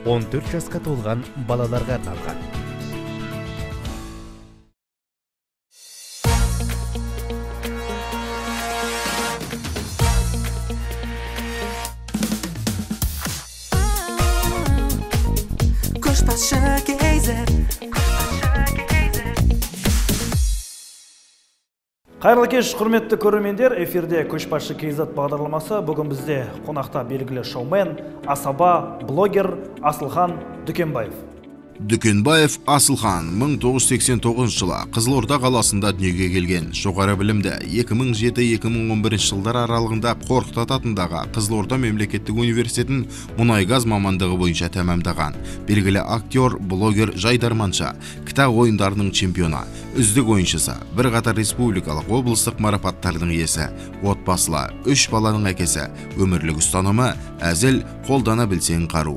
14 жасқа толған балаларға арналған. Көшбасшы кейзет. Қайырлы кеш, құрметті көрермендер, эфирде Көшбасшы кейзет бағдарламасы. Бүгін бізде қонақта белгілі шоумен, асаба, блогер Асылхан Дүкенбаев. Дүкенбаев Асылхан 1989 жылы Қызылорда қаласында дүниеге келген. Жоғары білімді 2007-2011 жылдар аралығында Қорқыт атындағы Қызылорда мемлекеттік университетін мұнай-газ мамандығы бойынша тәмамдаған. Белгілі актер, блогер, жайдарманшы, кітап ойындарының чемпионы, үздік ойыншысы, бірқатар республикалық облыстық марапаттардың иесі, отбасылы, 3 баланың әкесі, өмірлік ұстанымы, әзіл, қолдана білсең қару.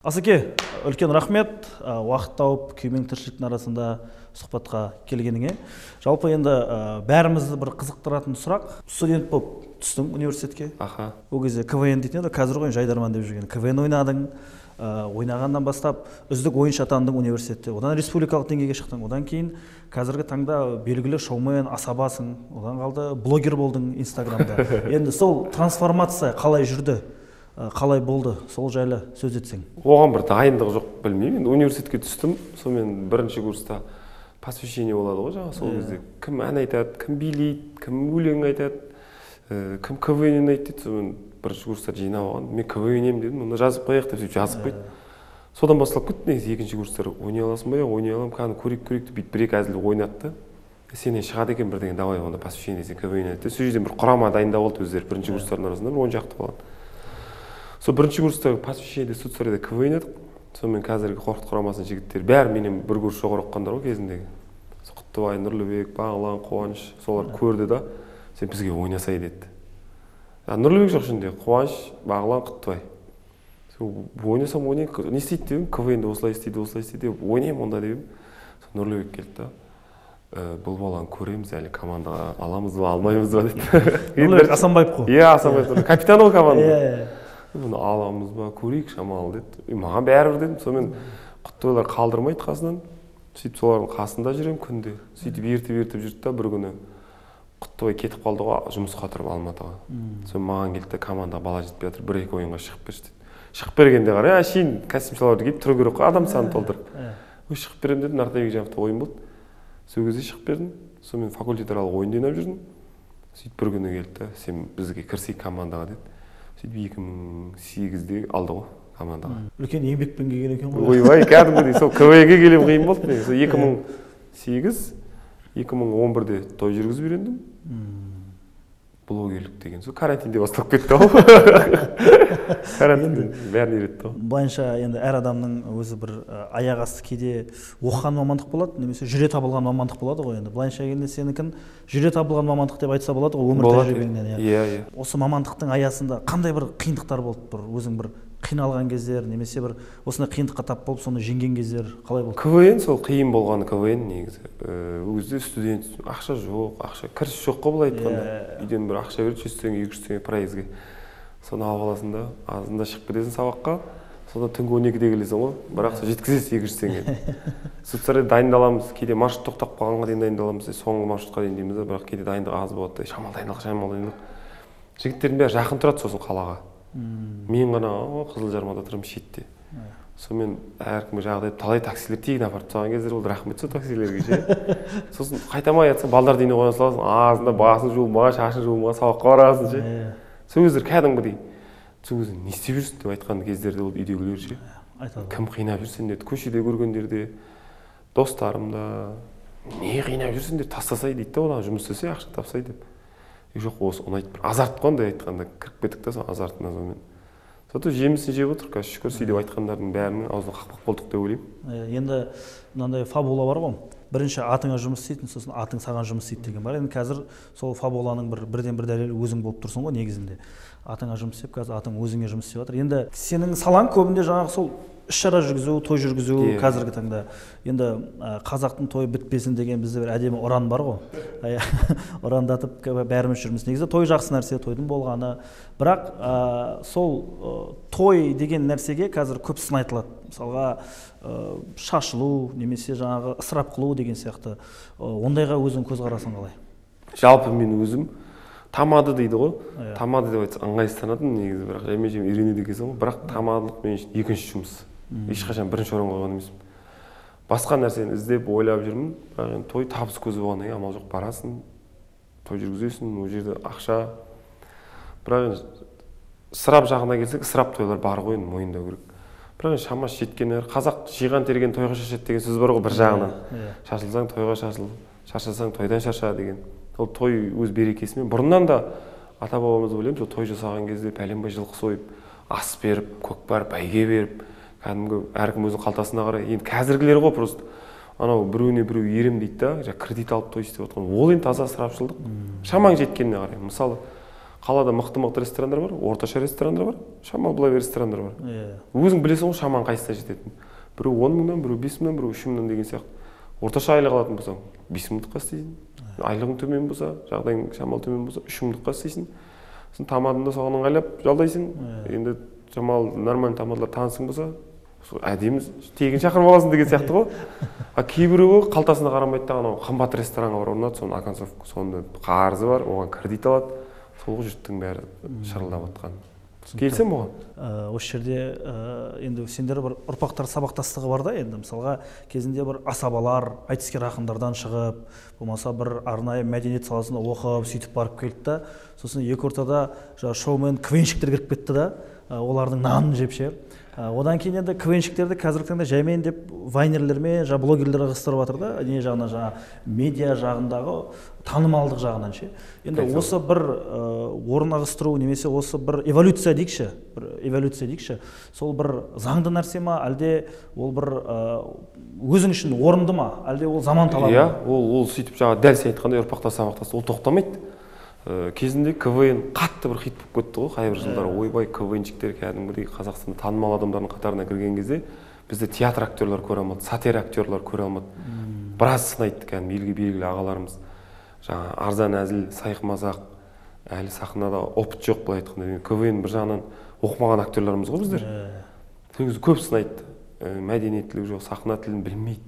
Асыке, үлкен рахмет, уақыт тауып күймен тіршіліктің арасында сұхбатқа келгеніңе. Жалпы енді бәрімізді бір қызықтыратын сұрақ. Студент болып түстің университетке. Ол кезде КВН дейтін еді, қазір ғой жайдарман деп жүрген. КВН ойнадың, ойнағаннан бастап үздік ойыншы атандың университетте. Одан республикалық деңгейге шықтың. Одан кейін қазіргі таңда белгілі шоумен, асабасың. Одан қалды блогер болдың Инстаграмда. Енді сол трансформация қалай жүрді? Қалай болды, сол жайлы сөз етсең? Оған бір дайындық жоқ, білмеймін. Енді университетке түстім, сонымен бірінші курста посвящение болады ғой, жаңа сол кезде. Кім ән айтады, кім билейді, кім өлең айтады, кім КВН айтады, сонымен бірінші курста жинап алған. Мен КВН дедім, оны жазып қояйық деп жазып қойды. Содан басталып кетті, негізі екінші курстар ойнай аласың ба, ойнай алам, кәні көрейік деп бір-екі әзіл ойнатты. Сенен шығады екен бірдеген, давай онда посвящение десең КВН айтты. Сол жерден бір құрама дайындап алды өздері бірінші курстардың арасында 10 шақты болған. Сол бірінші курстағы посвящениеде соцсарайда КВН едік. Сонымен қазіргі Қорқыт құрамасының жігіттері бәрі менен бір курс жоғары оқығандар ғой кезіндегі. Құттыбай, Нұрлыбек, Бағлан, Қуаныш солар көрді да, сен бізге ойнасай деді. Нұрлыбек жоқ ішінде, Қуаныш, Бағлан, Құттыбай. Ойнасам ойнайын, не істейді дедім, КВНді осылай істейді, ойнайым онда дедім. Нұрлыбек келді да, бұл баланы көреміз, әлі командаға аламыз ба, алмаймыз ба деді. Нұрлыбек Асанбаев қой. Иә, Асанбаев, капитан ол команда. Бұны аламыз ба, көрейік шамалы деді. Маған бәрібір дедім. Сонымен Құттыбайлар қалдырмайды қасынан. Сөйтіп солардың қасында жүрем күнде. Сөйтіп ертіп жүрді да бір күні Құттыбай кетіп қалды ғой, жұмысқа тұрып Алматыға. Сосын маған келді, командаға бала жетпей жатыр, 1-2 ойынға шығып берші деді. Шығып бергенде қара, әшейін костюм-шалбарды киіп тұру керек қой, адам санын толтырып. Шығып берем дедім, Нартабек Жановта ойын болды. Сол кезде шығып бердім. Сонымен факультетаралық ойын ойнап жүрдім. Сөйтіп бір күні келді, сен бізге кірсейік командаға деді. Сөйтіп 2008-де алды ғой командаға. Үлкен еңбекпен келген екен ғой. Ойбай, кәдімгідей сол КВН-ге келем қиын болды. 2008, 2011-де той жүргізіп үйрендім. Блогерлік деген сол карантинде бастап кетті ғой. Карантинде бәрін үйретті ғой. Былайынша енді әр адамның өзі бір аяқ асты кейде оқыған мамандық болады, немесе жүре табылған мамандық болады ғой енді. Былайынша келгенде сенікін жүре табылған мамандық деп айтса болады ғой, өмір тәжірибеңнен. Иә. Осы мамандықтың аясында қандай бір қиындықтар болды, бір өзің бір қиналған кездер, немесе бір осындай қиындыққа тап болып, соны жеңген кездер қалай болды? КВН сол қиын болғаны КВН негізі. Өзде студент, ақша жоқ, кіріс жоқ қой былай айтқанда. Үйден бір ақша береді, 100 теңге, 200 теңге проездге. Соны алып аласың да, азында шығып кетесің сабаққа. Содан түнгі 12-де келесің ғой, бірақ жеткізесің 200 теңге. Соцсарайда дайындаламыз, кейде маршрут тоқтап қалғанға дейін дайындаламыз, соңғы маршрутқа дейін дейміз, бірақ кейде дайындық аз болады. Шамал дайындық. Жігіттердің бәрі жақын тұрады сосын қалаға. Мен ғана Қызылжармада тұрмын шетте. Сонымен әркімге жағдай талай таксилер тегін апарып тастаған кездер болды, рахмет сол таксилерге ше. Сосын қайтамай жатсаң балдарды үйіне қойған саласың, азында басын жуылмаған, шашын жуылмаған, сабаққа барасың ше. Сол кездер кәдімгідей сол кезде не істеп жүрсің деп айтқан кездерде болды үйдегілер ше. Кім қинап жүрсің деді, көшеде көргендерде, достарым да, не қинап жүрсің деп тастасай дейді да, одан жұмыс істесе ақша тапсай деп. Жоқ, осы ұнайды бір азарт қондай айтқанда кіріп кеттік та сол азартына сонымен. Зато жемісін жеп отыр, қазір шүкір сөйтіп айтқандардың бәрінің аузына қақпақ болдық деп ойлаймын. Енді мынандай фабула бар ғой. Бірінші атыңа жұмыс істейтін, сосын атың саған жұмыс істейді деген бар. Енді қазір сол фабуланың бірден бір дәлелі өзің болып тұрсың ғой негізінде. Атыңа жұмыс істеп, қазір атың өзіңе жұмыс істеп жатыр. Енді сенің салаң көбінде жаңағы сол іс-шара жүргізу, той жүргізу қазіргі таңда. Енді қазақтың тойы бітпесін деген бізде бір әдемі ұран бар ғой. Ұрандатып бәріміз жүрміз. Негізі той жақсы нәрсе, тойдың болғаны. Бірақ сол той деген нәрсеге қазір көп сын айтылады. Мысалға шашылу, немесе жаңағы ысырап қылу деген сияқты. Ондайға өзің көзқарасың қалай? Жалпы мен өзім тамады дейді ғой. Тамады деп айтса ыңғайсызданатын негізі, бірақ жеме-жем үйренеді екенсің ғой. Бірақ тамадылық мен үшін екінші жұмыс. Ешқашан бірінші орын қойған емеспін. Басқа нәрсені іздеп, ойлап жүрмін. Бірақ енді той табыс көзі болғаннан кейін амал жоқ, барасың, той жүргізесің, ол жерде ақша. Бірақ енді ысырап жағына келсек, ысырап тойлар бар ғой, мойындау керек. Бірақ енді шамасы жеткен қазақ жиған терген тойға шашады деген сөз бар ғой бір жағынан. Шашылсаң тойға шашыл, шаршасаң тойдан шарша деген. Ол той өз берекесімен. Бұрыннан да ата бабамыз ойлаймын, сол той жасаған кезде пәленбай жылқы сойып, ас беріп, көкпар, бәйге беріп, кәдімгі әркім өзінің қалтасына қарай. Енді қазіргілер ғой просто анау біреуіне біреу ерем дейді да, кредит алып той істеп отқан. Ол енді таза ысырапшылдық. Шамаң жеткеніне қарай. Мысалы, қалада мықты ресторандар бар, орташа ресторандар бар, шамал былай ресторандар бар. Өзің білесің ғой шамаң қайсысына жететінін. Біреу 10 мыңнан, біреу 5 мыңнан, біреу 3 мыңнан деген сияқты. Орташа айлық алатын болсаң, 5 мыңдыққа істейсің. Айлығың төмен болса, жағдайың шамал төмен болса, 3 мыңдыққа істейсің. Сен тамадында соған ыңғайлап жалдайсың. Енді шамал нормальный тамадалар танысың болса, әдемі тегін шақырып аласың деген сияқты ғой. Кейбіреуі қалтасына қарамайды да, анау қымбат ресторанға барып орнады, соның оконцовка, соның қарызы бар, оған кредит алады. Сол жұрттың бәрі шырылдап отқан. Келсем оған. Осы жерде енді сендер бір ұрпақтар сабақтастығы бар да, енді мысалға кезінде бір асабалар айтыскер ақындардан шығып, болмаса бір арнайы мәдениет саласында оқып, сөйтіп барып келді да, сосын екі ортада шоумен квеншіктер кіріп кетті да, олардың нанын жеп ше. Одан кейін енді квеншіктерді қазіргі таңда жаймен деп вайнерлермен, блогерлер ығыстырып жатыр да, не жағынан медиа жағындағы танымалдық жағынан ше. Енді осы бір орын ығыстыру немесе осы бір эволюция дейікші, сол бір заңды нәрсе ма, әлде ол бір өзің үшін орынды ма, әлде ол заман талабы? Иә, ол сөйтіп дәл сен айтқандай ұрпақтар сабақтасты, ол тоқтамайды. Кезінде КВН қатты бір хит болып кетті ғой, қайбір жылдары ойбай КВНшіктер кәдімгідей Қазақстанда танымал адамдардың қатарына кірген кезде бізде театр актерлар көре алмады, сатира актерлар көре алмады. Біраз сынайды кәдімгі елге белгілі ағаларымыз. Жаңа арзан әзіл, сайқымазақ, әлі сахнада опыт жоқ былай айтқанда. КВН бір жағынан оқымаған актерларымыз ғой біздер. Көп сынайды. Мәдениеттілігі жоқ, сахна тілін білмейді.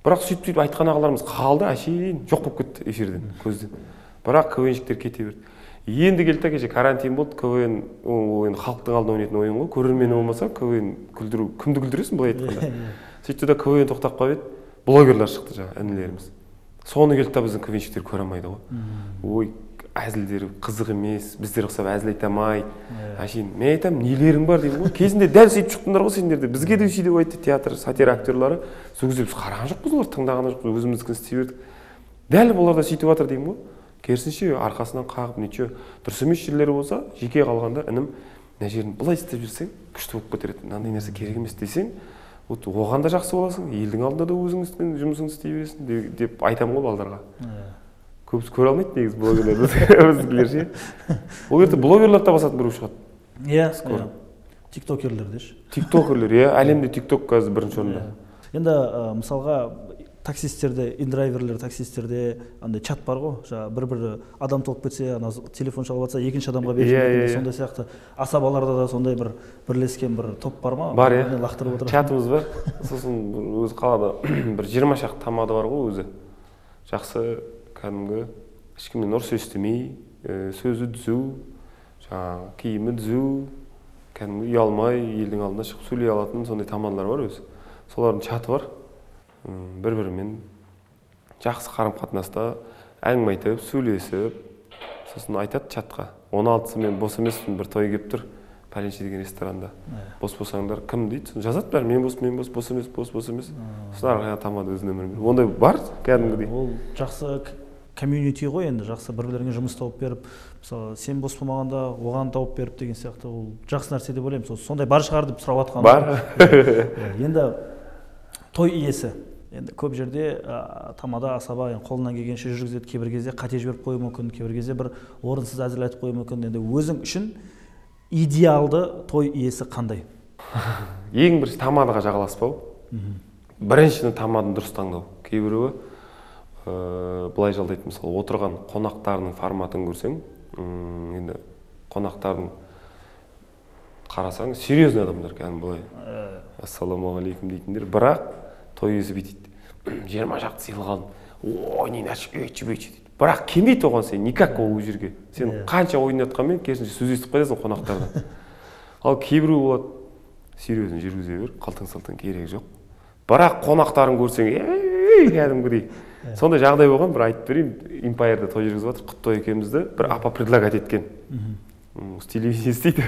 Бірақ сөйтіп айтқан ағаларымыз қалды, әшейін жоқ болып кетті эфирден, көзден. Бірақ КВНшіктер кете берді. Енді келді кеше карантин болды, КВН енді халықтың алдында ойнайтын ойын ғой. Көрермені болмаса КВН күлдіру, кімді күлдіресің былай айтқанда. Сөйтті де КВН тоқтап қалып еді, блогерлар шықты жаңа інілеріміз. Соны келді да біздің КВНшіктер көре алмайды ғой. Ой, әзілдері қызық емес, біздер ұқсап әзіл айта алмайды. Әшейін, мен айтамын, нелерің бар деймін ғой. Кезінде дәл сөйтіп шықтыңдар ғой сендер де. Бізге де сөйтіп айтты театр, сатира актерлары. Сол кезде біз қараған жоқпыз олар, тыңдаған жоқпыз, өзіміздікін істей бердік. Дәл олар да сөйтіп жатыр деймін ғой. Керісінше арқасынан қағып неше дұрыс емес жерлері болса, жеке қалғанда інім мына жерін былай істеп жүрсең күшті болып кетеді. Мынандай нәрсе керек емес десең, оған да жақсы боласың, елдің алдында да өзің жұмысыңды істей бересің деп айтамын ғой балдарға. Көбісі көре алмайды негізі блогерлерді, біздікілер ше. Ол жерде блогерлар да басатын біреу шығады. Иә, тиктокерлер деші. Тиктокерлер, иә, әлемде тикток қазір бірінші орында. Енді мысалға таксистерде, индрайверлер таксистерде андай чат бар ғой, бір адам толып кетсе, ана телефон шалып жатса, екінші адамға беріп сондай сияқты. Асабаларда да сондай бір бірлескен бір топ бар ма? Бар, иә. Чатымыз бар. Сосын өзі қалада бір 20 шақты тамады бар ғой өзі. Жақсы, кәдімгі, ешкімнен ұрыс естімей, сөзі түзу, киімі түзу, кәдімгі ұялмай, елдің алдына шығып сөйлей алатын сондай тамадалар бар өзі. Солардың чаты бар. Бір-бірімен жақсы қарым-қатынаста әңгіме айтып, сөйлесіп, сосын айтады чатқа. 16-сы мен бос емеспін, бір той келіп тұр, пәленше деген ресторанда. Бос болсаңдар, кім дейді? Жазады бәрі, мен бос емес, бос емес. Сосын арқаға тамады өзінің өмірін. Ондай бар, кәдімгідей. Ол жақсы комьюнити ғой енді, жақсы бір-бірлеріңе жұмыс тауып беріп, мысалы, сен бос болмағанда оған тауып беріп деген сияқты, ол жақсы нәрсе деп ойлаймын. Сондай бар шығар деп сұрап жатқан. Бар. Енді той иесі. Енді көп жерде тамада асаба қолынан келгенше жүргізеді, кейбір кезде қате жіберіп қоюы мүмкін, кейбір кезде бір орынсыз әзіл айтып қоюы мүмкін. Енді өзің үшін идеалды той иесі қандай? ең бірінші тамадаға жағаласпау. Біріншіден тамаданы дұрыс таңдау. Кейбіреуі былай жалдайды, мысалы отырған қонақтарының форматын көрсең, енді қонақтардың қарасаң серьезный адамдар кәдімгі былай ассалаумағалейкум дейтіндер, бірақ той иесі бүйтеді, 20 шақты сыйлық алдым, ой не нәрсе өйтші дейді, бірақ келмейді оған сен никак ол жерге, сен қанша ойнатқанмен керісінше сөз естіп қайтасың қонақтардан. Ал кейбіреу болады, серьезный жүргізе бер, қалтаң-салтаң керек жоқ, бірақ қонақтарын көрсең кәдімгідей. Сондай жағдай болған, бір айтып берейін, Импайрда той жүргізіп жатыр, Құттой екеумізді бір апа предлагать еткен. Телевизия істейді.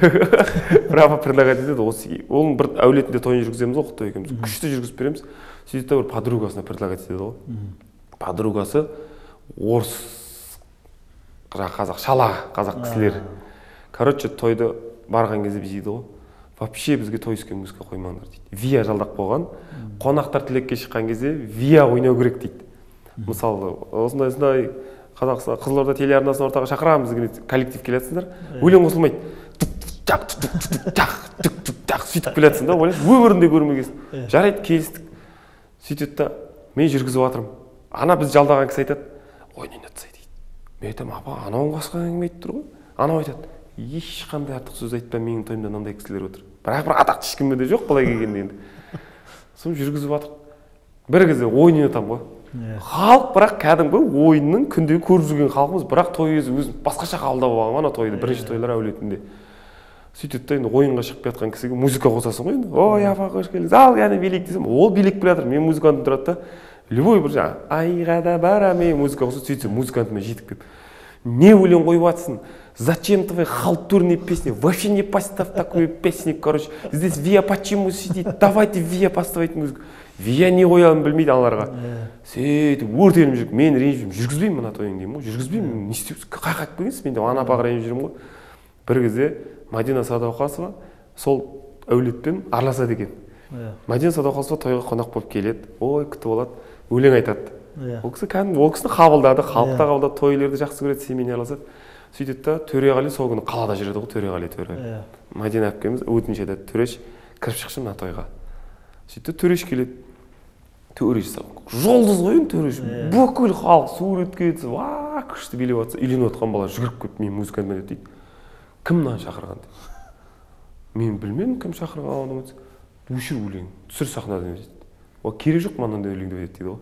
Бір апа предлагать етеді, оның бір әулетінде тойын жүргіземіз ғой, Құттой екеуміз. Күшті жүргізіп береміз. Сөйтті бір подругасына предлагать етеді ғой. Подругасы орыс, қазақ, шала қазақ кісілер. Короче, тойды барған кезде біз дейді ғой, вообще бізге той музыка қоймаңдар дейді. Виа жалдап қойған, қонақтар тілекке шыққан кезде виа ойнау керек дейді. Мысалы, осындай Қазақстан, Қызылорда телеарнасын ортаға шақырамыз деген коллектив келетсіңдер, өлең қосылмайды. Сөйтіп келетсің да, ойлайсың, өмірінде көрмегенсің. Жарайды, келістік. Сөйтеді да, мен жүргізіп жатырмын. Ана біз жалдаған кісі айтады, ой, не айтса дейді. Мен айтамын, апа, анауың басқа әңгіме айтып тұр ғой. Анау айтады, ешқандай артық сөз айтпа, менің тойымда мынандай кісілер отыр. Бірақ бір атақты ешкімде де жоқ былай келгенде енді. Соны жүргізіп жатыр. Бір кезде ойын ойнатамын ғой. Халық бірақ кәдімгі ойынның күндегі көріп жүрген халқымыз, бірақ той иесі өзін басқаша қабылдап алған ана тойды, бірінші тойлар әулетінде. Сөйтеді да енді ойынға шығып жатқан кісіге музыка қосасың ғой енді. Ой, апа, қош келдіңіз. Ал, яғни билейік десем, ол билеп келе жатыр. Мен музыкант тұрады да, любой бір жаңа айға да барамын, музыка қосып сөйтсе музыкантыма жетіп келіп. Не өлең қойып жатсың? Зачем твои халтурные песни? Вообще не поставь такую песню, короче. Здесь Виа почему сидит? Давайте Виа поставить музыку. Виа не қоялым білмейді аналарға. Сөйтіп өртеніп жүріп, мен ренжіп жүргізбеймін мына тойың деймін ғой. Жүргізбеймін. Не істеп қайқап келгенсіз? Мен де ана апаға ренжіп жүрмін ғой. Бір кезде Мадина Садуақасова сол әулетпен араласады екен. Мадина Садуақасова тойға қонақ болып келеді. Ой, күтіп алады, өлең айтады. Ол кісі кәдімгі ол кісіні қабылдады, халықты қабылдады, тойларды жақсы көреді, семейіне араласады. Сөйтеді да Төреғали сол күні қалада жүреді ғой, Төреғали. Мадина әпкеміз өтініш етеді, Төреш кіріп шықшы мына тойға. Сөйтті Төреш келеді. Төреш жолдыз ғой енді Төреш. Бүкіл халық суретке түсіп, күшті билеп жатса, үйленіп жатқан бала жүгіріп келіп мен музыкантпен дейді. Кім мынаны шақырған дейді. Мен білмедім кім шақырған оның өзі. Өшір өлең, түсір сахнадан дейді. Ол керек жоқ мынандай өлең деп дейді ғой.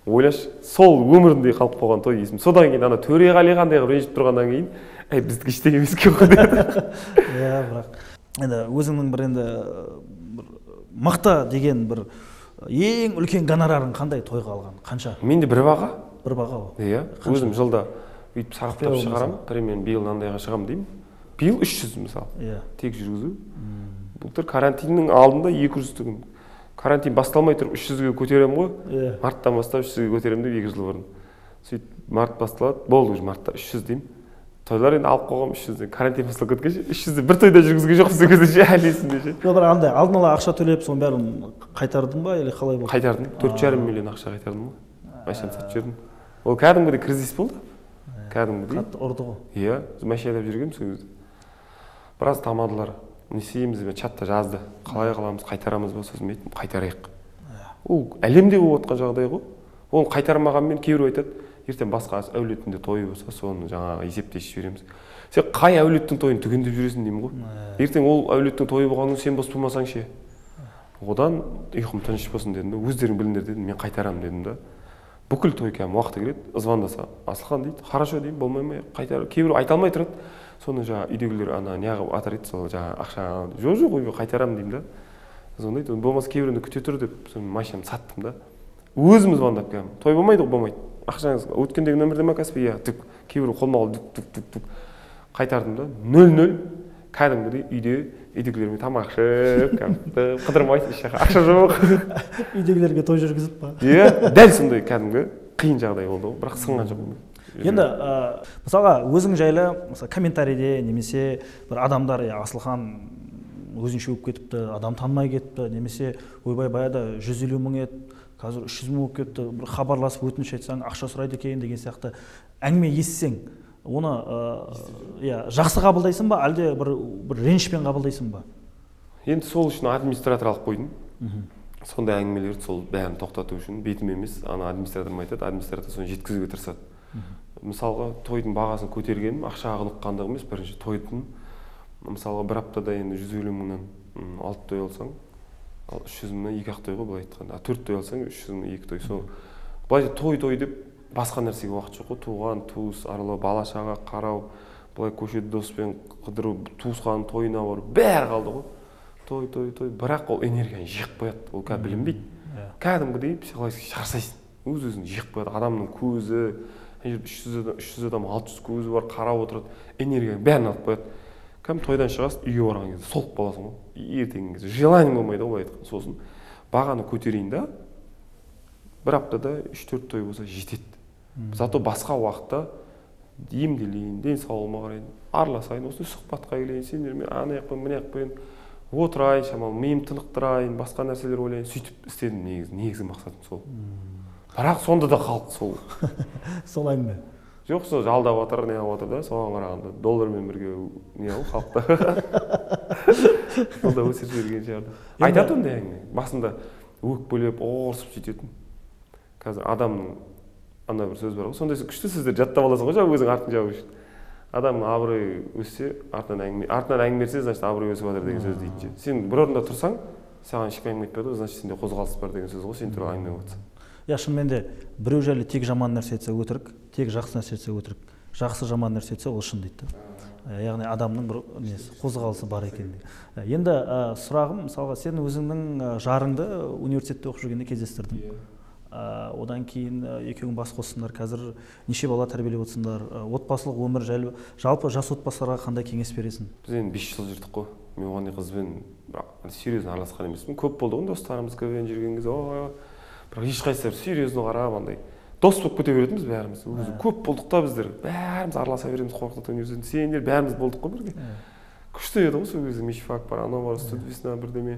Ойлашы, сол өмірінде қалып қойған той есім. Содан кейін ана Төреғали қандай қылып ренжіп тұрғаннан кейін, біздікі ештеңе емес екен ғой деді. Иә, бірақ енді өзіңнің бір енді мықты деген бір ең үлкен гонорарың қандай тойға алған? Қанша? Менде бір баға. Бір баға ол. Иә, өзім жылда өйтіп сараптап шығарамын. Примерно биыл мынандайға шығамын деймін. Биыл 300 мысалы. Иә. Тек жүргізу. Былтыр карантиннің алдында 200 түгін. Карантин басталмай тұрып 300-ге көтеремін ғой. Марттан бастап 300-ге көтеремін деп 2 жыл бұрын. Сөйтіп март басталады. Болды уже мартта 300 деймін. Тойлар енді алып қойғам 300-де. Карантин басталып кеткенше 300-де бір тойда жүргізген жоқпыз көзінше әлі есімде ше. Бірақ андай алдын ала ақша төлеп соның бәрін қайтардың ба или қалай болды? Қайтардым. 4,5 миллион ақша қайтардым ғой. Машина сатып жүрдім. Ол кәдімгідей кризис болды. Кәдімгідей. Қатты ұрды ғой. Иә, машинада жүргенмін сол кезде. Біраз тамадылар. Не істейміз деп чатта жазды. Қалай қыламыз, қайтарамыз ба? Сосын мен айттым, қайтарайық. Ол әлемде болып жатқан жағдай ғой. Оны қайтармағанмен кейбір айтады, ертең басқа әулетінде тойы болса, соны жаңағы есептесіп жібереміз. Сен қай әулеттің тойын түгендеп жүресің деймін ғой. Ертең ол әулеттің тойы болғанын сен бос болмасаң ше. Одан ұйқым тыныш болсын дедім да, өздерің біліңдер дедім, мен қайтарамын дедім да. Бүкіл той кәдімгі уақыты келеді, звондаса, Асылхан дейді, хорошо деймін, болмай ма, қайтар. Кейбір айта алмай тұрады. Соны жаңа үйдегілер ана неғып атырайды, сол жаңа ақша жоқ ой қайтарамын деймін да. Звондайды, болмаса кейбірінде күте тұр деп, соны машинамды саттым да. Өзім звондап келдім. Той болмайды ғой, болмайды. Ақшаңыз өткендегі нөмірде ма Каспий? Иә, түк. Кейбір қолма-қол түк. Қайтардым да. 0-0 кәдімгідей үйде үйдегілермен тамақ ішіп, қыдырмайды еш жаққа. Ақша жоқ. Үйдегілерге той жүргізіп па? Иә, дәл сондай кәдімгі қиын жағдай болды ғой, бірақ сынған жоқ. Енді мысалға өзің жайлы комментарийде немесе бір адамдар Асылхан өзінше өп кетіпті, адам танымай кетіпті, немесе ойбай баяда 150 мың еді, қазір 300 мың болып кетті, бір хабарласып өтініш айтсаң ақша сұрайды екен деген сияқты әңгіме естісең, оны жақсы қабылдайсың ба, әлде бір ренішпен қабылдайсың ба? Енді сол үшін администратор алып қойдым. Сондай әңгімелерді сол бәрін тоқтату үшін бетім емес, ана администраторым айтады, администратор соны жеткізуге тырысады. Мысалға, тойдың бағасын көтергенім, ақшаға ныққандығы емес, бірінші тойдың. Мысалға, бір аптада енді 150 мыңнан 6 той алсаң, 300 мыңнан 2-ақ той ғой, былай айтқанда. 4 той алсаң, 300 мыңнан 2 той. Сол былай той деп басқа нәрсеге уақыт жоқ қой. Туған, туыс, аралау, бала шаға қарау, былай көшеде доспен қыдыру, туысқан тойына бару, бәрі қалды ғой. Той, бірақ ол энергияны жиып қояды. Ол кәдімгі білінбейді. Кәдімгідей психологически шаршайсың. Өз-өзін жиып қояды. Адамның көзі, 300 адам 600 көзі бар, қарап отырады. Энергияны бәрін алып қояды. Кәдімгі тойдан шығасың, үйге барған кезде солып қаласың ғой. Ертеңгі кезде желаниең болмайды ғой, айтқан. Сосын бағаны көтерейін да, бір аптада 3-4 той болса жетеді. Зато басқа уақытта емделейін, денсаулығыма қарайын, араласайын, осы сұхбатқа келейін, сендермен ана жақпен, мына жақпен отырайын, шамалы миым тынықтырайын, басқа нәрселер ойлайын, сөйтіп істедім негізгі мақсатым сол. Бірақ сонда да халық сол. Солай ма? Жоқ, сол жалдап отыр, не қылып отыр да, соған қарағанда доллармен бірге не қылып халықта. Сонда өсіп жіберген шығар. Айтады ондай әңгіме. Басында өкпелеп, орысып жететін. Қазір адамның ана бір сөз бар ғой, сондай күшті сөздер жаттап аласың ғой, өзің артын жабу үшін. Адамның абыройы өссе, артынан әңгіме берсе, значит абырой өсіп жатыр деген сөз дейтінше. Сен бір орында тұрсаң, саған ешкім әңгіме айтпайды, значит сенде қозғалыс бар деген сөз ғой, сен туралы әңгіме болса. Я шынымен де біреу жайлы тек жаман нәрсе айтса өтірік, тек жақсы нәрсе айтса өтірік. Жақсы жаман нәрсе айтса ол шын дейді. Яғни адамның бір қозғалысы бар екен. Енді сұрағым, мысалға сен өзіңнің жарыңды университетте оқып жүргенде кездестірдің. Одан кейін екеуің бас қоссыңдар, қазір неше бала тәрбиелеп отырсыңдар, отбасылық өмір жайлы, жалпы жас отбасыларға қандай кеңес бересің? Біз енді 5 жыл жүрдік қой. Мен оған қызбен серьезно араласқан емеспін. Көп болды ғой достарымыз көбейген жүрген кезде, бірақ ешқайсылары серьезно қарап андай дос болып кете беретінбіз бәріміз. Өзі көп болдық та біздер. Бәріміз араласа береміз Қорқыт университетінде. Сендер бәріміз болдық қой бірге. Күшті еді ғой сол кезде, мешфак бар, анау бар, студ весна бірдеме.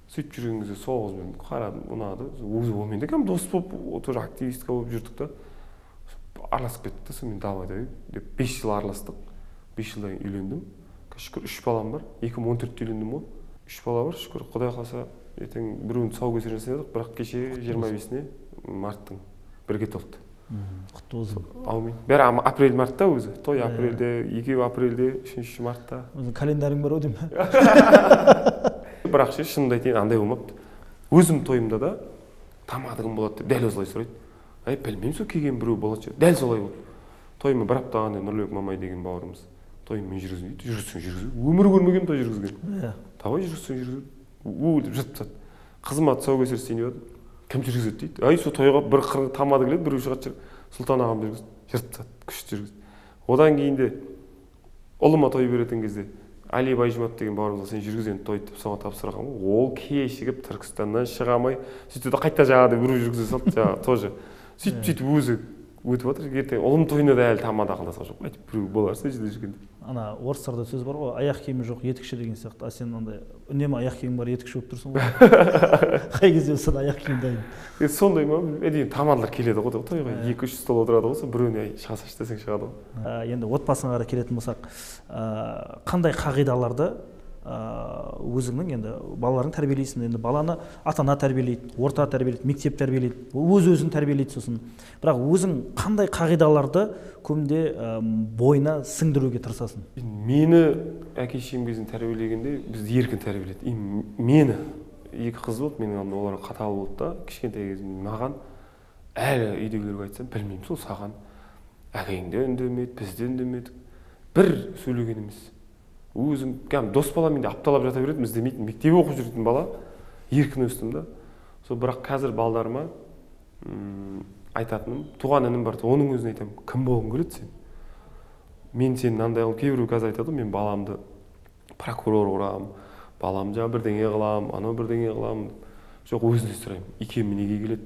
Сөйтіп жүрген кезде сол қызбен қарадым, ұнады. Өзі онымен де кәдімгі дос болып, тоже активистка болып жүрдік та. Араласып кеттік та, сонымен давай деп 5 жыл араластық. 5 жылдан кейін үйлендім. Шүкір 3 балам бар. 2014-те үйлендім ғой. 3 бала бар, шүкір Құдай қаласа, ертең біреуін тұсаукесеріне жасадық, бірақ кеше 25-іне марттың бірге толды. Құтты болсын. Аумин. Бәрі апрель мартта өзі. Той апрельде, екеуі апрельде, 3 мартта. Өзің календарың бар ау деймін. Бірақ шынымды айтайын, андай болмапты. Өзім тойымда да тамадығым болады деп дәл осылай сұрайды. Білмеймін, сол келген біреу болады. Дәл солай болды. Тойыма бір апта ғана Нұрлыбек Мамай деген бауырымыз. Тойыммен жүргізген дейді. Жүргізсең. Өмір көрмеген той жүргізген. Давай жүргізсең. Деп жыртып тастады. Қызыма тұсаукесер істейін деп едім. Кім жүргізеді дейді. Сол тойға бір қыры тамады келеді, біреу шығады жүр. Сұлтан ағам жүргізді. Жыртып тастады. Күшті жүргізді. Одан кейін де ұлыма той беретін кезде Али Байжумат деген бауырымызға сен жүргізген той деп соған тапсырған ғой. Ол кешігіп Түркістаннан шыға алмай, сөйтіп қайта жағада біреу жүргізе салды, жаңағы тоже. Сөйтіп өзі өтіп жатыр. Ертең ұлым тойына да әлі тамада қалдаса жоқ. Айтып біреу болар сол жерде жүргенде. Ана орыстарда сөз бар ғой, аяқ киімі жоқ, етікші деген сияқты. А сен андай үнемі аяқ киімің бар, етікші болып тұрсың ғой. Қай кезде болса аяқ киім дайын. Сондай ма? Әдейі тамадалар келеді ғой тойға. 2-3 стол отырады ғой, біреуіне шығасашы десең шығады ғой. Енді отбасыңа қарай келетін болсақ, қандай қағидаларды өзіңнің енді балаларын тәрбиелейсің, енді баланы ата-ана тәрбиелейді, орта тәрбиелейді, мектеп тәрбиелейді, өз-өзін тәрбиелейді сосын. Бірақ өзің қандай қағидаларды көбінде бойына сіңдіруге тырысасың? Мені әке-шешем кезінде тәрбиелегенде бізді еркін тәрбиеледі. Мені 2 қыз болды, менің алдымда олар қатал болды да, кішкентай кезімде маған әлі үйдегілерге айтсам, білмеймін, сол саған әкең де үндемеді, біз де үндемедік. Бір сөйлеген емес. Өзім дос баламен де апталап жата беретім, іздемейтін, мектепте оқып жүретін бала, еркін өстім да. Сол бірақ қазір балдарыма айтатыным, туған інім бар, оның өзіне айтамын, кім болғың келеді сен? Мен сені мынандай қылып, кейбіреу қазір айтады, мен баламды прокурор қыламын, баламды жаңа бірдеңе қыламын, анау бірдеңе қыламын. Жоқ, өзіне сұраймын, икемі неге келеді?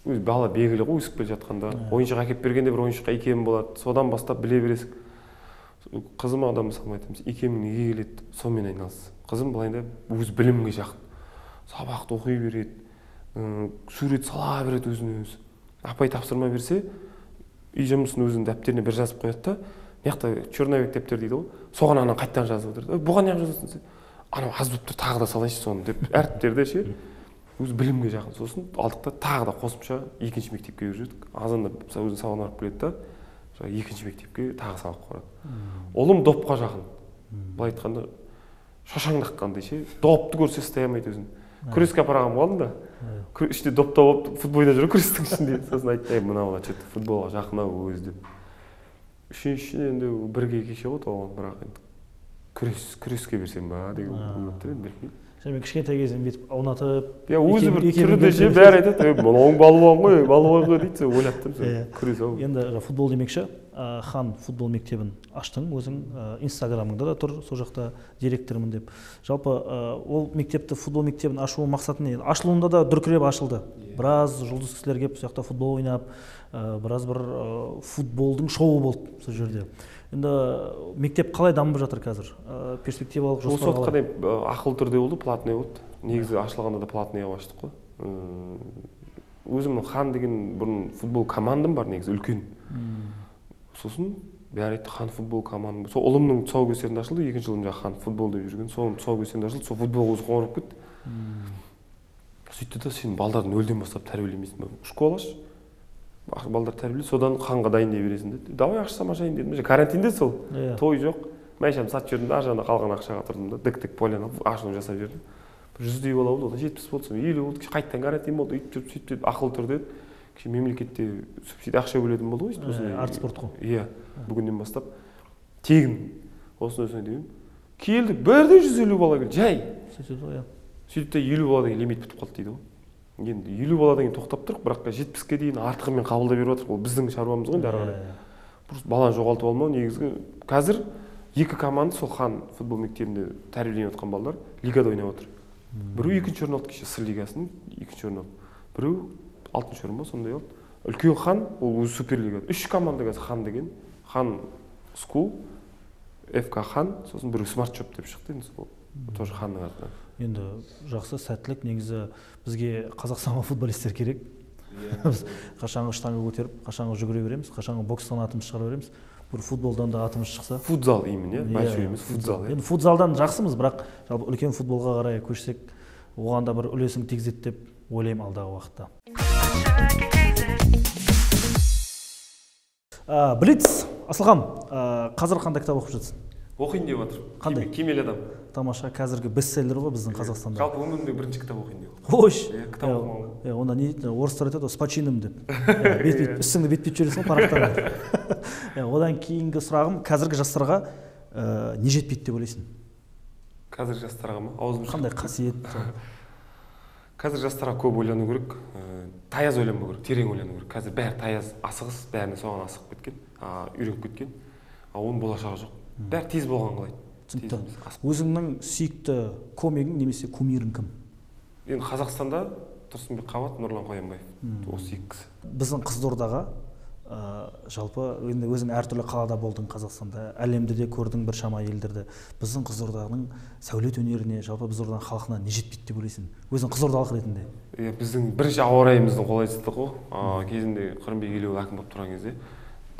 Өз бала белгілі ғой, өсіп келе жатқанда, ойыншық әкеп бергенде бір ойыншыққа икемі болады, содан бастап біле бересің. Қызыма да мысалы айтамыз, икемің неге келеді, сонымен айналыс. Қызым былайында өз білімге жақын. Сабақты оқи береді, сурет сала береді өзіне өзі. Апай тапсырма берсе, үй жұмысын өзінің дәптеріне бір жазып қояды да, жақта черный мектептер дейді ғой, соған ана қайттан жазып отырды. Бұған не жазасың десе, анау аз болып тұр, тағы да салайыншы соны деп әріптерді ше өзі білімге жақын. Сосын алдық та тағы да қосымша екінші мектепке беріп жібердік. Азанда өзі сабағын алып келеді да, екінші мектепке тағы сабақ барады. Ұлым допқа жақын. Былай айтқанда шошаңдаққандай ше, допты көрсе ұстай алмайды өзін. Күреске апарған болдым да. Іште допта болып футбол ойнап жүр күрестің ішінде. Сосын айтты, мынауға что-то футболға жақын-ау өзі деп. Үшіншіден енді бірге кеше ғой тоған, бірақ енді күреске берсем ба деген үміттер енді білмеймін. Мен кішкентай кезімде бүйтіп аунатып, өзі бір түрінде ше бәрі айтады, мынауың балуан ғой дейді, ойлап тұрмын, күрес-ау. Енді футбол демекші, Хан футбол мектебін аштың, өзің инстаграмыңда да тұр, сол жақта директормын деп. Жалпы ол мектепті, футбол мектебін ашу мақсаты не? Ашылуында да дүркіреп ашылды. Біраз жұлдыз кісілер келіп, сол жақта футбол ойнап, біраз бір футболдың шоуы болды сол жерде. Енді мектеп қалай дамып жатыр қазір? Перспективалық жоспар қалай? Осы уақытқа дейін ақылы түрде болды, платный болды. Негізі ашылғанда да платныйға аштық қой. Өзімнің Хан деген бұрын футбол командам бар негізі үлкен. Сосын бәрі айтты, Хан футбол командам. Сол ұлымның тұсаукесерінде ашылды, екінші жылым Хан футбол деп жүрген. Сол тұсаукесерінде ашылды, сол футболға өзі қоңырап кетті. Сөйтті да, сен балдарды нөлден бастап тәрбиелемейсің ба? Школаш балдар тәрбиеле, содан Ханға дайындай бересің деді. Давай ашсам ашайын дедім. Карантинде сол, той жоқ. Мәйшам сатып жүрдім, аржағында қалған ақшаға тұрдым да, дік-дік полян алып, ашуын жасап жүрдім. 100-дей бала болды, 70 болды, 50 болды, қайттан карантин болды, үйтіп сөйтіп ақылы түрде. Мемлекетте субсидия ақша бөлетін болды ғой. Арт спорт қой. Иә, бүгіннен бастап тегін осыны деймін. Келді, бірде 150 бала келді, жай. Сөйтіп те 50 бала деген лимит бітіп қалды дейді ғой. Енді 50 баладан кейін тоқтап тұрық, бірақ 70-ке дейін артығымен қабылдап беріп жатырық. Ол біздің шаруамыз ғой енді ары қарай. Просто баланы жоғалтып алмау негізгі. Қазір екі команда сол Хан футбол мектебінде тәрбиеленіп жатқан балалар лигада ойнап отыр. Біреу екінші орын алды кеше Сыр лигасының екінші орын алды. Біреу алтыншы орын ба сондай алды. Үлкен Хан ол өзі суперлигада. Үш команда қазір Хан деген. Хан Скул, ФК Хан, сосын біреу Смарт Шоп деп шықты енді сол. Тоже Ханның атынан. Енді жақсы сәттілік, негізі бізге қазақстанға футболистер керек. Біз қашанғы штанга көтеріп, қашанғы жүгіре береміз, қашанғы бокстан атымыз шығара береміз. Бір футболдан да атымыз шықса. Футзал именно, большой емес, футзал. Енді футзалдан жақсымыз, бірақ жалпы үлкен футболға қарай көшсек, оған да бір үлесін тигізеді деп ойлаймын алдағы уақытта. Блиц, Асылхан, қазір қандай кітап оқып жатсың? Оқиын деп жатыр. Қандай? Кемел адам. Тамаша, қазіргі бестселлер ғой біздің Қазақстанда. Жалпы өмірімде бірінші кітап оқиын деп. Қош. Кітап оқымау. Онда не орыстар айтады, с почином деп. Үстіңді бет-бет жүресің парақтарға. Одан кейінгі сұрағым, қазіргі жастарға не жетпейді деп ойлайсың? Қазіргі жастарға ма? Аузым қандай қасиет? Қазір жастарға көп ойлану керек, таяз ойланбау керек, терең ойлану керек. Қазір бәрі таяз, асығыс, бәріне соған асығып кеткен, үйреніп кеткен. Оның болашағы жоқ. Бәрі тез болған қалайды. Өзіңнің сүйікті комигің немесе кумирің кім? Енді Қазақстанда Тұрсынбек Қабат, Нұрлан Қоянбаев. Осы екі кісі. Біздің Қызылордаға жалпы енді өзің әртүрлі қалада болдың Қазақстанда, әлемді де көрдің біршама елдерді. Біздің Қызылорданың сәулет өнеріне, жалпы біздің халқына не жетпейді деп ойлайсың? Өзің қызылордалық ретінде. Біздің бірінші ауа райымыздың қолайсыздығы ғой. Кезінде Қырымбек Елеуов әкім болып тұрған кезде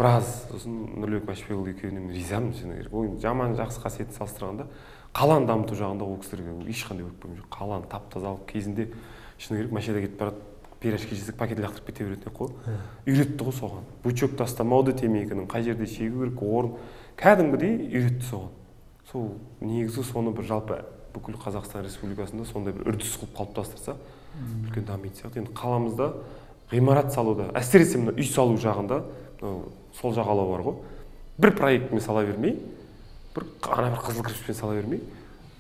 біраз, сосын Нұрлыбек Машбекұлы екеуіне ризамын шыны керек. Ол жаман жақсы қасиетін салыстырғанда қаланы дамыту жағында ол кісілерге ешқандай өкпем жоқ. Қаланы тап-таза алып кезінде шыны керек машинада кетіп барады, пирожки жесек пакет лақтырып кете беретін қой. Үйретті ғой соған. Бычок тастамауды, темекінің қай жерде шегу керек, орын кәдімгідей үйретті соған. Сол негізі соны бір жалпы бүкіл Қазақстан Республикасында сондай бір үрдіс қылып қалыптастырса, үлкен дамиды сияқты. Енді қаламызда ғимарат салуда, әсіресе мына үй салу жағында сол жағалау бар ғой. Бір проектімен сала бермей, бір қызыл кірпішпен сала бермей,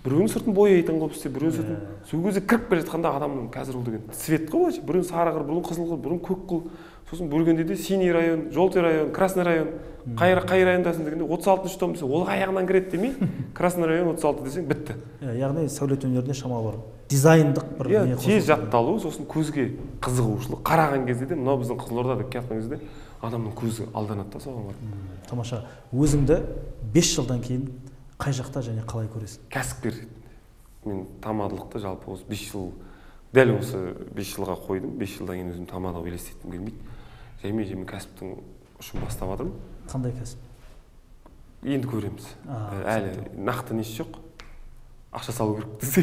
біреуінің сыртын бояйтын қылып істеп, біреуінің сыртын сол кезде кіріп келе жатқанда адамның қазір ол деген цвет қой былайша, біреуін сары қыл, біреуін қызыл қыл, біреуін көк қыл, сосын бөлгенде де синий район, желтый район, красный район, қай райондасың дегенде 36-шы том десе, ол аяғынан кіреді демей, красный район 36 десең бітті. Яғни сәулет өнеріне шама бар. Дизайндық бір не қосылды. Тез жатталу, сосын көзге қызығушылық. Қараған кезде де, мынау біздің Қызылорда деп келген кезде адамның көзі алданады да соған бар. Тамаша. Өзіңді 5 жылдан кейін қай жақта және қалай көресің? Кәсіпкер. Мен тамадылықты жалпы осы 5 жыл, дәл осы 5 жылға қойдым. 5 жылдан кейін өзім тамадылық елестеткім келмейді. Жеме кәсіптің ұшын бастап жатырмын. Қандай кәсіп? енді көреміз. Әлі нақты несі жоқ. Ақша салу керек десе.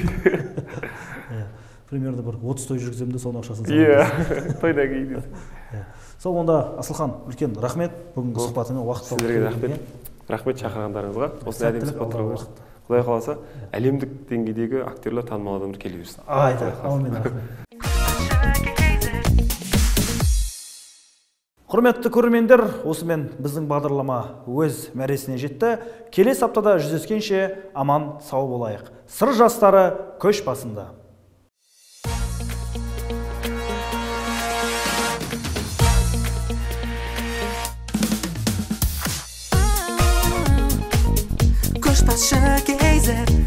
Примерно бір 30 той жүргіземін де соның ақшасын саламыз. Тойдан кейін. Сол онда Асылхан, үлкен рахмет бүгінгі сұхбатыңа уақыт тауып. Сіздерге рахмет. Рахмет шақырғандарыңызға. Осындай әдемі сұхбат тұрғызды. Құдай қаласа, әлемдік деңгейдегі актерлер, танымал адамдар келе берсін. Аумин, рахмет. Құрметті көрермендер, осымен біздің бағдарлама өз мәресіне жетті. Келесі аптада жүздескенше аман сау болайық. Сыр жастары көш басында. Көш басшы кейзет